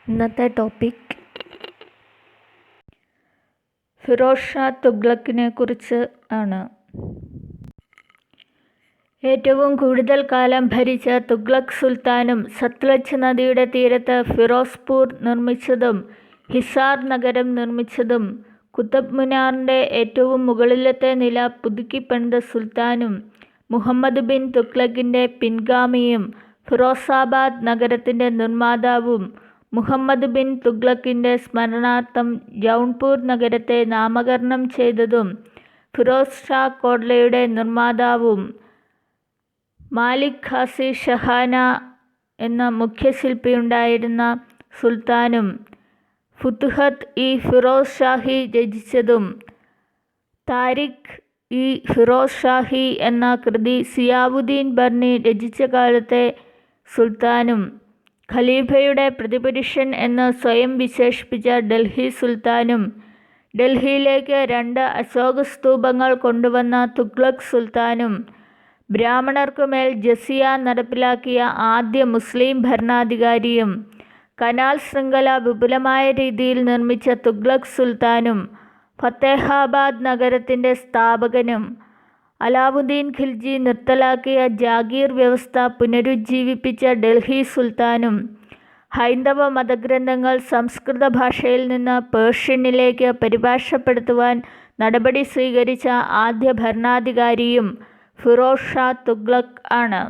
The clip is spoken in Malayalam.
ഇന്നത്തെ ടോപ്പിക് ഫിറോസ് ഷാ തുഗ്ലക്കിനെ കുറിച്ച് ആണ്. ഏറ്റവും കൂടുതൽ കാലം ഭരിച്ച തുഗ്ലക്ക് സുൽത്താനും സത്ലജ് നദിയുടെ തീരത്ത് ഫിറോസ്പൂർ നിർമ്മിച്ചതും ഹിസാർ നഗരം നിർമ്മിച്ചതും കുത്തബ് മിനാറിൻ്റെ ഏറ്റവും മുകളിലത്തെ നില പുതുക്കിപ്പണിത സുൽത്താനും മുഹമ്മദ് ബിൻ തുഗ്ലക്കിൻ്റെ പിൻഗാമിയും ഫിറോസാബാദ് നഗരത്തിൻ്റെ നിർമ്മാതാവും മുഹമ്മദ് ബിൻ തുഗ്ലക്കിൻ്റെ സ്മരണാർത്ഥം ജൗൺപൂർ നഗരത്തെ നാമകരണം ചെയ്തതും ഫിറോസ് ഷാ കോട്ലയുടെ നിർമ്മാതാവും മാലിക് ഖാസി ഷഹാന എന്ന മുഖ്യശില്പിയുണ്ടായിരുന്ന സുൽത്താനും ഫുതുഹത്ത് ഇ ഫിറോസ് ഷാഹി രചിച്ചതും താരിഖ് ഇ ഫിറോസ് ഷാഹി എന്ന കൃതി സിയാവുദ്ദീൻ ബർണി രചിച്ച കാലത്തെ സുൽത്താനും ഖലീഫയുടെ പ്രതിപുരുഷൻ എന്ന് സ്വയം വിശേഷിപ്പിച്ച ഡൽഹി സുൽത്താനും ഡൽഹിയിലേക്ക് 2 അശോക സ്തൂപങ്ങൾ കൊണ്ടുവന്ന തുഗ്ലക്ക് സുൽത്താനും ബ്രാഹ്മണർക്കുമേൽ ജസിയ നടപ്പിലാക്കിയ ആദ്യ മുസ്ലിം ഭരണാധികാരിയും കനാൽ ശൃംഖല വിപുലമായ രീതിയിൽ നിർമ്മിച്ച തുഗ്ലക്ക് സുൽത്താനും ഫത്തേഹാബാദ് നഗരത്തിൻ്റെ സ്ഥാപകനും അലാവുദ്ദീൻ ഖിൽജി നിർത്തലാക്കിയ ജാഗീർ വ്യവസ്ഥ പുനരുജ്ജീവിപ്പിച്ച ഡൽഹി സുൽത്താനും ഹൈന്ദവ മതഗ്രന്ഥങ്ങൾ സംസ്കൃത ഭാഷയിൽ നിന്ന് പേർഷ്യനിലേക്ക് പരിഭാഷപ്പെടുത്തുവാൻ നടപടി സ്വീകരിച്ച ആദ്യ ഭരണാധികാരിയും ഫിറോസ് ഷാ തുഗ്ലക്ക് ആണ്.